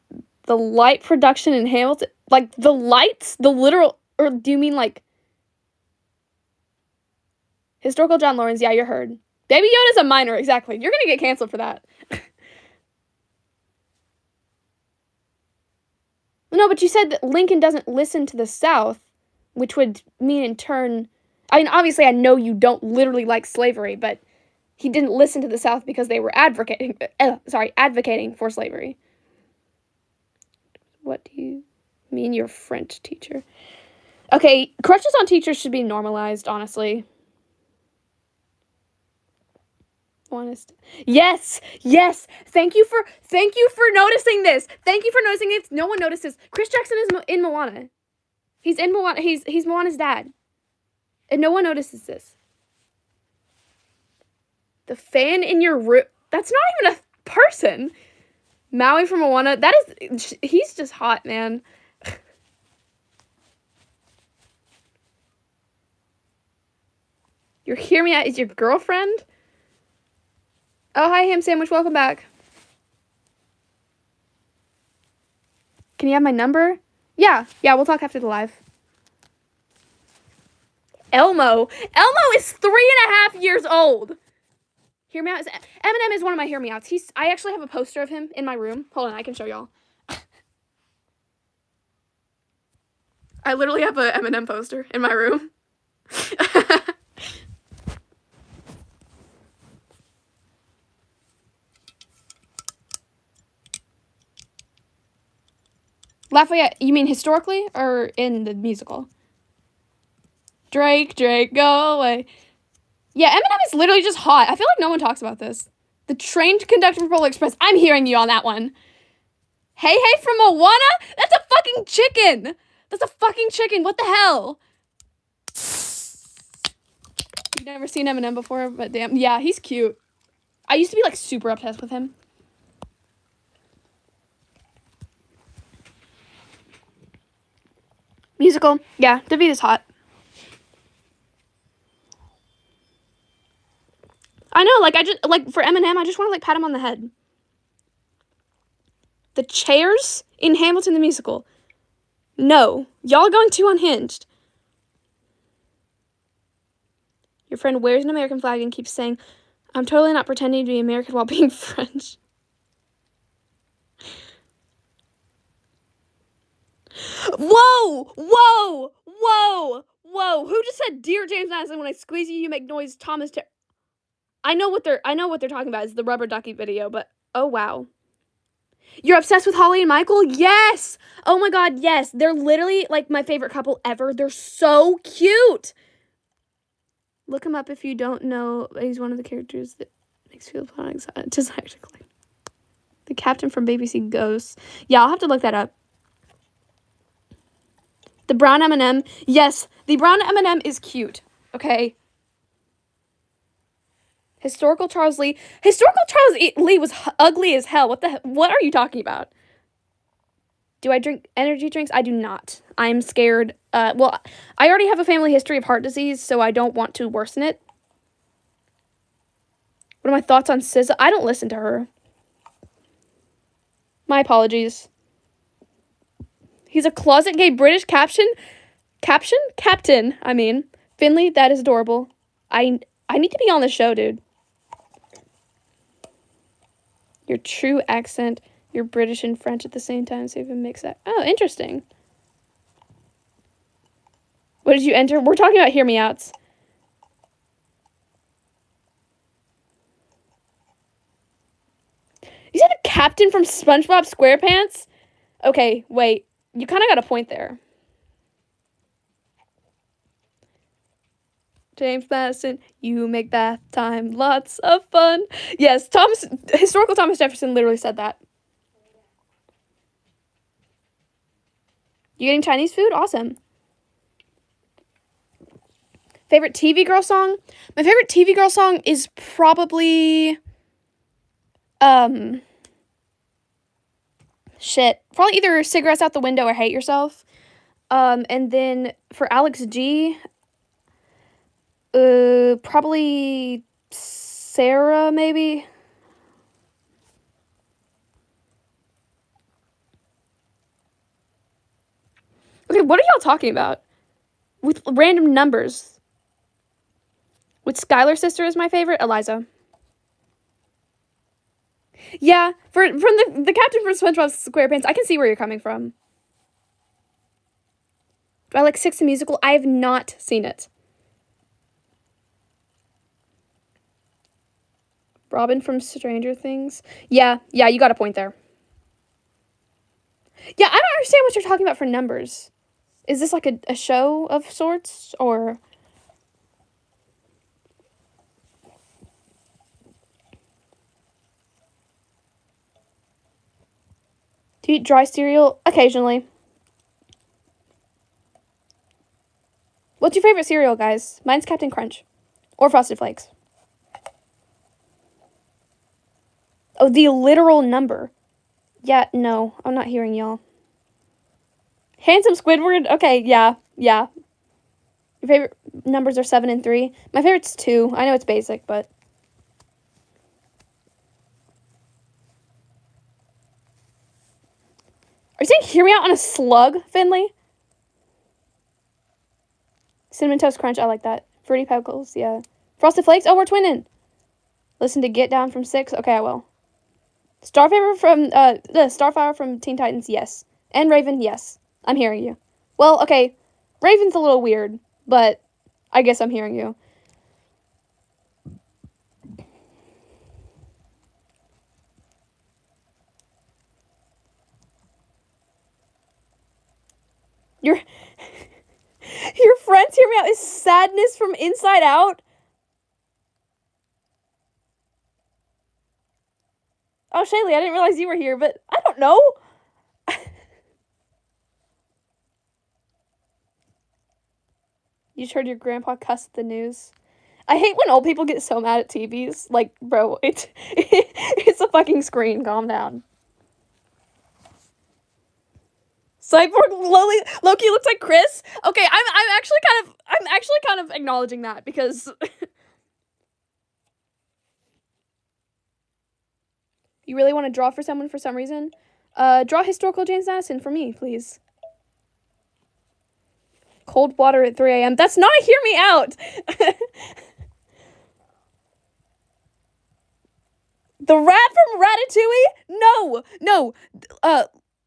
[SPEAKER 1] The light production in Hamilton, like the lights, the literal, or do you mean like historical John Lawrence? Yeah, you're heard. Baby Yoda's a minor, exactly. You're gonna get canceled for that. No, but you said that Lincoln doesn't listen to the South, which would mean in turn... I mean, obviously, I know you don't literally like slavery, but he didn't listen to the South because they were advocating for slavery. What do you mean, your French teacher? Okay, crushes on teachers should be normalized, honestly. Honest. Yes. Thank you for noticing this. No one notices. Chris Jackson is in Moana. He's in Moana. He's Moana's dad, and no one notices this. The fan in your room. That's not even a person. Maui from Moana. He's just hot, man. Your hear me out is your girlfriend. Oh, hi, Ham Sandwich. Welcome back. Can you have my number? Yeah, we'll talk after the live. Elmo is 3.5 years old. Hear me out. Eminem is one of my hear me outs. I actually have a poster of him in my room. Hold on, I can show y'all. I literally have an Eminem poster in my room. Lafayette, you mean historically or in the musical? Drake, go away. Yeah, Eminem is literally just hot. I feel like no one talks about this. The train conductor from Polar Express. I'm hearing you on that one. Hey from Moana? That's a fucking chicken. What the hell? You've never seen Eminem before, but damn. Yeah, he's cute. I used to be like super obsessed with him. Musical. Yeah, David is hot. I know, for Eminem, I just want to, pat him on the head. The chairs in Hamilton the Musical. No. Y'all are going too unhinged. Your friend wears an American flag and keeps saying, I'm totally not pretending to be American while being French. Whoa! Who just said, Dear James Madison, when I squeeze you, you make noise, Thomas I know what they're talking about. It's the rubber ducky video, but oh wow. You're obsessed with Holly and Michael? Yes! Oh my god, yes. They're literally like my favorite couple ever. They're so cute. Look him up if you don't know. He's one of the characters that makes you feel platonic. Just actually. The captain from BBC Ghosts. Yeah, I'll have to look that up. The brown M&M. Yes, the brown M&M is cute. Okay. Historical Charles Lee. Historical Charles Lee was ugly as hell. What are you talking about? Do I drink energy drinks? I do not. I'm scared. Well, I already have a family history of heart disease, so I don't want to worsen it. What are my thoughts on SZA? I don't listen to her. My apologies. He's a closet gay British captain. I mean, Finley, that is adorable. I need to be on the show, dude. Your true accent, you're British and French at the same time, so you even mix that. Oh, interesting. What did you enter? We're talking about Hear Me Outs. You said a captain from SpongeBob SquarePants? Okay, wait. You kind of got a point there. James Madison, you make bath time lots of fun. Yes, historical Thomas Jefferson literally said that. You getting Chinese food? Awesome. Favorite TV girl song? My favorite TV girl song is probably... Probably either Cigarettes Out the Window or Hate Yourself. And then for Alex G... probably Sarah, maybe. Okay, what are y'all talking about? With random numbers. With Skylar's sister is my favorite, Eliza. Yeah, from the captain from SpongeBob SquarePants, I can see where you're coming from. Do I like Six the Musical? I have not seen it. Robin from Stranger Things. Yeah, you got a point there. Yeah, I don't understand what you're talking about for numbers. Is this like a show of sorts, or... Do you eat dry cereal? Occasionally. What's your favorite cereal, guys? Mine's Captain Crunch. Or Frosted Flakes. Oh, the literal number. Yeah, no, I'm not hearing y'all. Handsome Squidward? Okay, yeah. Your favorite numbers are 7 and 3. My favorite's 2. I know it's basic, but... Are you saying hear me out on a slug, Finley? Cinnamon Toast Crunch, I like that. Fruity Pebbles, yeah. Frosted Flakes? Oh, we're twinning. Listen to Get Down from 6? Okay, I will. Starfire from Teen Titans, yes. And Raven, yes. I'm hearing you. Well, okay, Raven's a little weird, but I guess I'm hearing you. Your friends hear me out is Sadness from Inside Out? Oh, Shaylee, I didn't realize you were here, but I don't know. You just heard your grandpa cuss at the news. I hate when old people get so mad at TVs. Like, bro, it's a fucking screen. Calm down. Cyborg Loki looks like Chris. Okay, I'm actually kind of acknowledging that because you really want to draw for someone for some reason. Draw historical James Madison for me, please. Cold water at 3 a.m. That's not a hear me out. The rat from Ratatouille? No.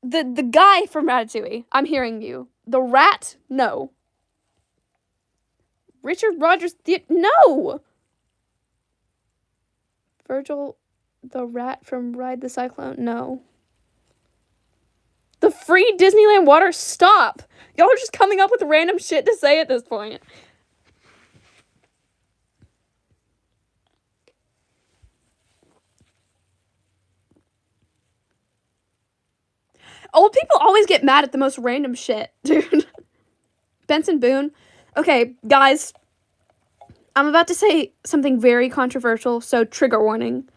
[SPEAKER 1] The guy from Ratatouille. I'm hearing you. The rat? No. Richard Rogers? No. Virgil, the rat from Ride the Cyclone? No. The free Disneyland water? Stop. Y'all are just coming up with random shit to say at this point. Old people always get mad at the most random shit, dude. Benson Boone. Okay, guys. I'm about to say something very controversial, so trigger warning.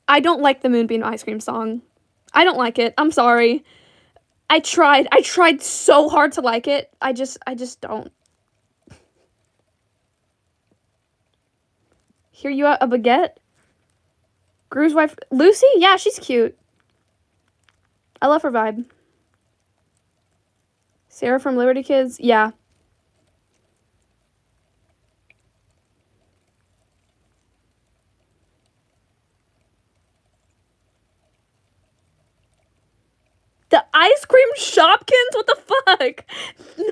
[SPEAKER 1] I don't like the Moonbeam Ice Cream song. I don't like it. I'm sorry. I tried so hard to like it. I just don't. Hear you out, a baguette? Gru's wife, Lucy? Yeah, she's cute. I love her vibe. Sarah from Liberty Kids? Yeah. The ice cream Shopkins? What the fuck?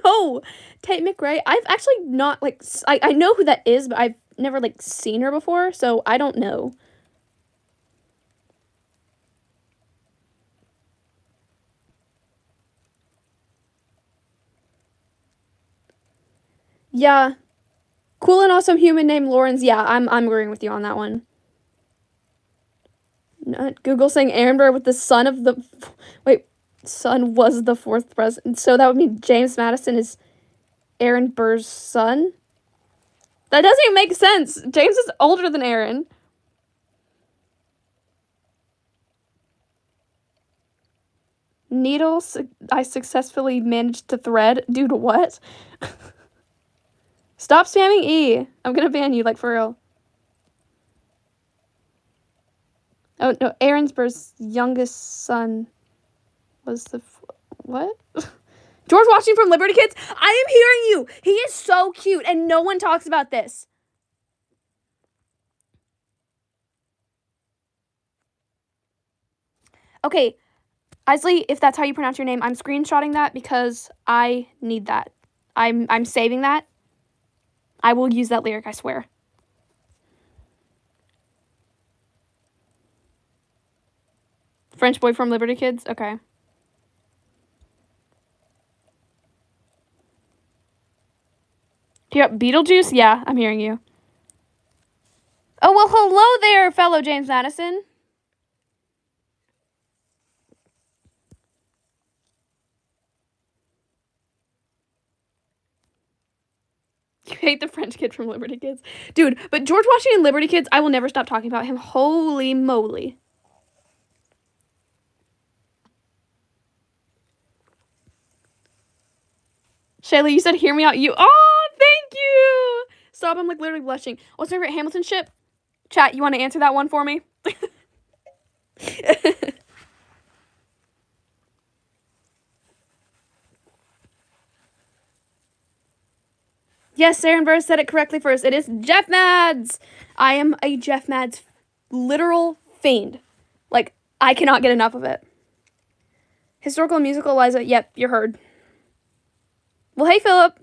[SPEAKER 1] No. Tate McRae? I've actually not, like, I know who that is, but I've never, like, seen her before, so I don't know. Yeah. Cool and awesome human named Lawrence. Yeah, I'm agreeing with you on that one. Not Google saying Aaron Burr with the son of the... Wait, son was the 4th president. So that would mean James Madison is Aaron Burr's son? That doesn't even make sense. James is older than Aaron. Needle, I successfully managed to thread. Dude, what? Stop spamming E. I'm gonna ban you, like, for real. Oh, no, Aaron Burr's youngest son was the... What? George Washington from Liberty Kids? I am hearing you. He is so cute, and no one talks about this. Okay, Isley, if that's how you pronounce your name, I'm screenshotting that because I need that. I'm saving that. I will use that lyric, I swear. French boy from Liberty Kids? Okay. You got Beetlejuice? Yeah, I'm hearing you. Oh, well, hello there, fellow James Madison. You hate the French kid from Liberty Kids. Dude, but George Washington Liberty Kids, I will never stop talking about him. Holy moly. Shayla, you said hear me out. Oh, thank you. Stop, I'm like literally blushing. What's your favorite Hamilton ship? Chat, you want to answer that one for me? Yes, Aaron Burr said it correctly first. It is Jeff Mads. I am a Jeff Mads literal fiend. Like, I cannot get enough of it. Historical and musical, Eliza. Yep, you're heard. Well, hey, Philip.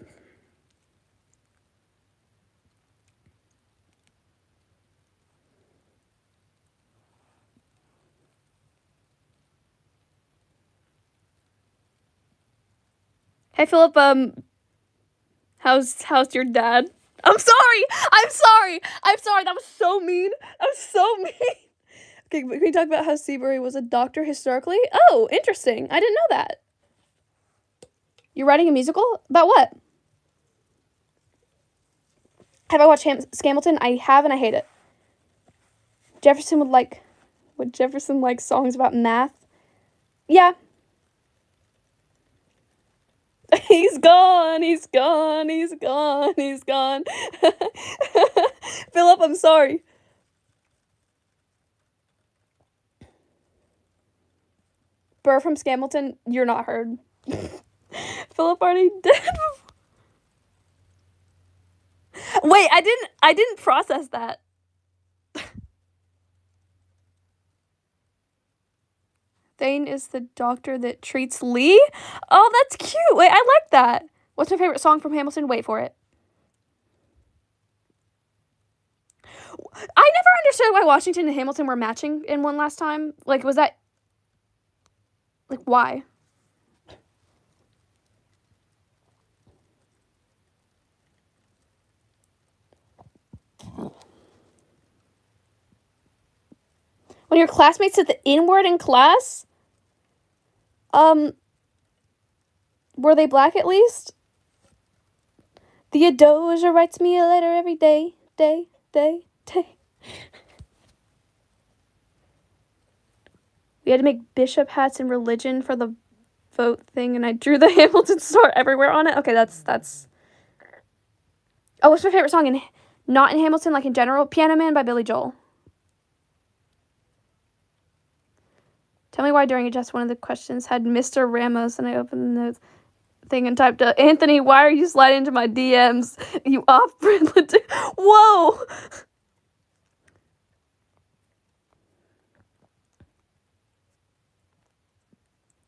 [SPEAKER 1] Hey, Philip, how's your dad? I'm sorry! That was so mean. Okay, can we talk about how 𝙼𝙴 was a doctor historically? Oh, interesting. I didn't know that. You're writing a musical? About what? Have I watched Scamilton? I have, and I hate it. Would Jefferson like songs about math? Yeah. He's gone. Philip, I'm sorry. Burr from Scamilton, you're not heard. Philip already dead. Wait, I didn't process that. Thane is the doctor that treats Lee? Oh, that's cute. Wait, I like that. What's my favorite song from Hamilton? Wait for it. I never understood why Washington and Hamilton were matching in one last time. Like, was that... Like, why? When your classmates said the N-word in class? Were they black at least? The Adoja writes me a letter every day. We had to make bishop hats and religion for the vote thing, and I drew the Hamilton star everywhere on it. Okay, that's. Oh, what's my favorite song not in Hamilton, like in general? Piano Man by Billy Joel. Tell me why during just one of the questions had Mr. Ramos, and I opened the thing and typed, Anthony, why are you sliding into my DMs? You off-brand. Whoa!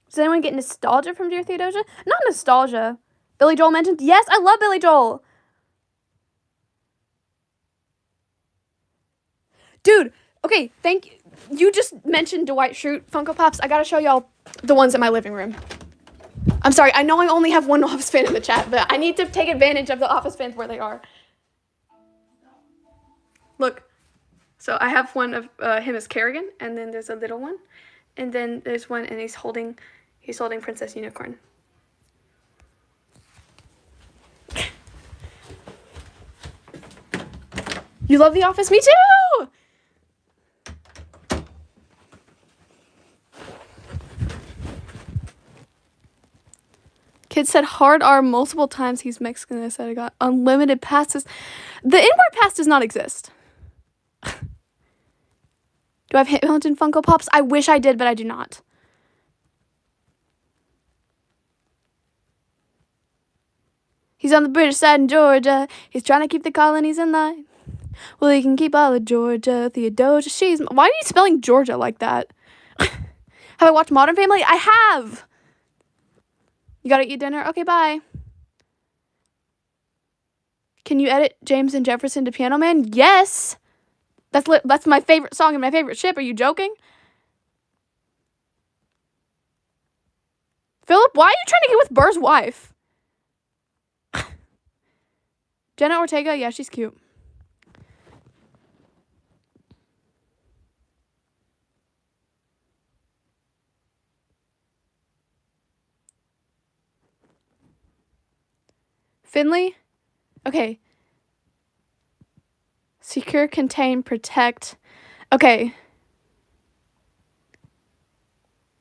[SPEAKER 1] Does anyone get nostalgia from Dear Theodosia? Not nostalgia. Billy Joel mentioned, yes, I love Billy Joel. Dude, okay, thank you. You just mentioned Dwight Schrute Funko Pops. I gotta show y'all the ones in my living room. I'm sorry, I know I only have one Office fan in the chat, but I need to take advantage of the Office fans where they are. Look, so I have one of him as Kerrigan, and then there's a little one, and then there's one, and he's holding Princess Unicorn. You love The Office? Me too! Kid said hard R multiple times. He's Mexican. I said I got unlimited passes. The inward pass does not exist. Do I have Hamilton Funko Pops? I wish I did, but I do not. He's on the British side in Georgia. He's trying to keep the colonies in line. Well, he can keep all of Georgia. Theodosia, she's... Why are you spelling Georgia like that? Have I watched Modern Family? I have! You gotta eat dinner? Okay, bye. Can you edit James and Jefferson to Piano Man? Yes! That's my favorite song and my favorite ship. Are you joking? Philip, why are you trying to get with Burr's wife? Jenna Ortega? Yeah, she's cute. Finley? Okay. Secure, contain, protect. Okay.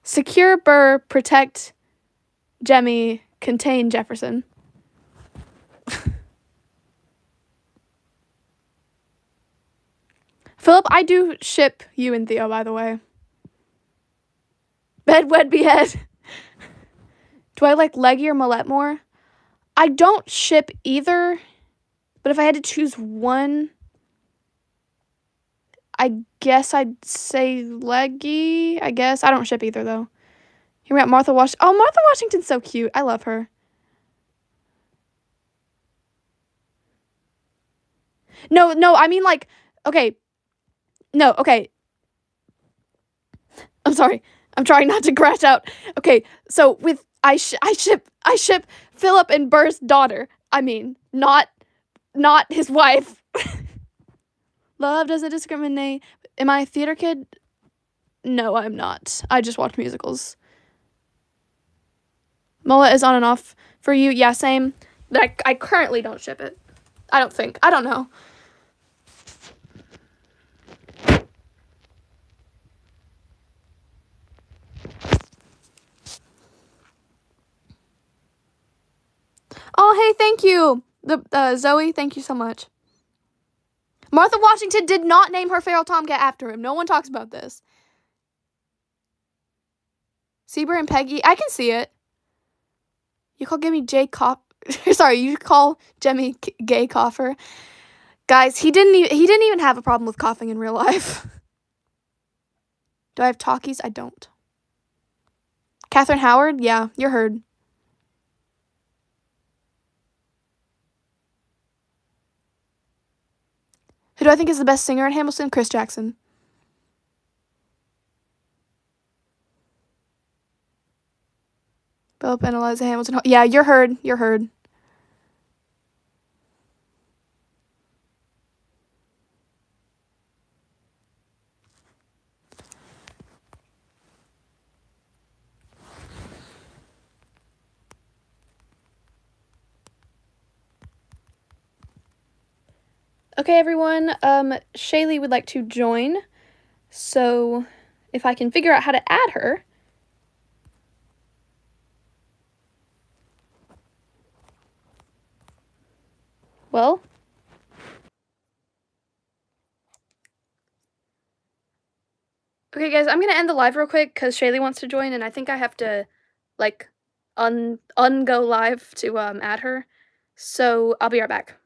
[SPEAKER 1] Secure, Burr, protect, Jemmy, contain, Jefferson. Philip, I do ship you and Theo, by the way. Bed, wed, behead. Do I like Leggy or Millette more? I don't ship either, but if I had to choose one, I guess I'd say Leggy, I guess. I don't ship either, though. Here we got Martha Washington. Oh, Martha Washington's so cute. I love her. No, I mean, like, okay. No, okay. I'm sorry. I'm trying not to crash out. Okay, so with I ship Philip and Burr's daughter. I mean, not his wife. Love doesn't discriminate. Am I a theater kid? No, I'm not. I just watch musicals. Mullet is on and off for you. Yeah, same. But I currently don't ship it. I don't think. I don't know. Oh, hey, thank you. Zoe, thank you so much. Martha Washington did not name her feral tomcat after him. No one talks about this. Sieber and Peggy, I can see it. You call you call Jemmy gay cougher. Guys, he didn't even have a problem with coughing in real life. Do I have talkies? I don't. Catherine Howard? Yeah, you're heard. Who do I think is the best singer in Hamilton? Chris Jackson. Philip and Eliza Hamilton. Yeah, you're heard. You're heard. Okay, everyone. Shaylee would like to join. So if I can figure out how to add her. Well. Okay, guys, I'm gonna end the live real quick because Shaylee wants to join, and I think I have to, like, go live to add her. So I'll be right back.